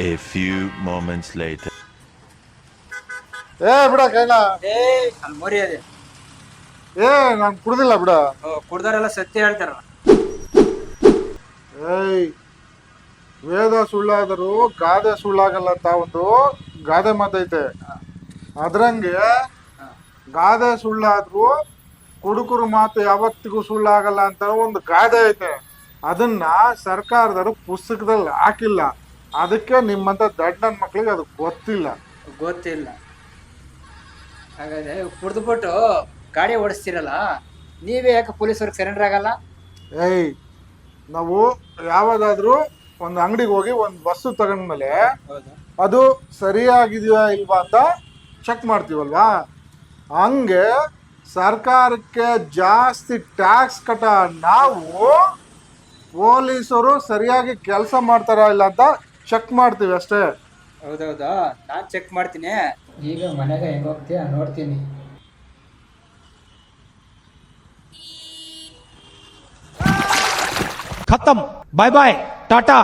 A few moments later. ಏ ಬಿಡ ಕೈಲ ಏ ಅಲ್ಲಿ ಮೋರಿ ಅದೇ ಏ ನಾನು ಕುಡ್ದಿಲ್ಲ ಬಿಡ. ಕುಡ್ದಾರೆಲ್ಲ ಸತ್ಯ ಹೇಳ್ತಾರ. ಏಯ್ ವೇದ ಸುಳ್ಳಾದರೂ ಗಾದೆ ಸುಳ್ಳಾಗಲ್ಲ ಅಂತ ಒಂದು ಗಾದೆ ಮಾತೈತೆ. ಅದ್ರಂಗೆ ಗಾದೆ ಸುಳ್ಳಾದ್ರೂ ಕುಡುಕರು ಮಾತು ಯಾವತ್ತಿಗೂ ಸುಳ್ಳಾಗಲ್ಲ ಅಂತ ಒಂದು ಗಾದೆ ಐತೆ. ಅದನ್ನ ಸರ್ಕಾರದವರು ಪುಸ್ತಕದಲ್ಲಿ ಹಾಕಿಲ್ಲ. ಅದಕ್ಕೆ ನಿಮ್ಮಂತ ದೊಡ್ಡ ನನ್ನ ಮಕ್ಳಿಗೆ ಅದು ಗೊತ್ತಿಲ್ಲ. ಗೊತ್ತಿಲ್ಲ. ಹಾಗಾದ್ರೆ ಕುಡ್ದುಬಿಟ್ಟು ಗಾಡಿ ಓಡಿಸ್ತಿರಲ್ಲ, ನೀವೇ ಯಾಕೆ ಪೊಲೀಸವ್ರಿಗೆ ಸರೆಂಡರ್ ಆಗಲ್ಲ? ಏಯ್ ನಾವು ಯಾವ್ದಾದ್ರೂ ಒಂದು ಅಂಗಡಿಗೆ ಹೋಗಿ ಒಂದು ವಸ್ತು ತಗೊಂಡ್ಮೇಲೆ ಅದು ಸರಿಯಾಗಿದೆಯಾ ಇಲ್ವಾ ಅಂತ ಚೆಕ್ ಮಾಡ್ತೀವಲ್ವಾ, ಹಂಗೆ ಸರ್ಕಾರಕ್ಕೆ ಜಾಸ್ತಿ ಟ್ಯಾಕ್ಸ್ ಕಟ್ಟ ನಾವು ಪೊಲೀಸರು ಸರಿಯಾಗಿ ಕೆಲಸ ಮಾಡ್ತಾರಾ ಇಲ್ಲ ಅಂತ ಚೆಕ್ ಮಾಡ್ತೀವಿ ಅಷ್ಟೇ. ಹೌದೌದಾ, ನಾನು ಚೆಕ್ ಮಾಡ್ತೀನಿ. ಈಗ ಮನೆಗೆ ಹೆಂಗೆ ಹೋಗ್ತೀಯ ನೋಡ್ತೀನಿ. खत्म, बाय बाय, टाटा।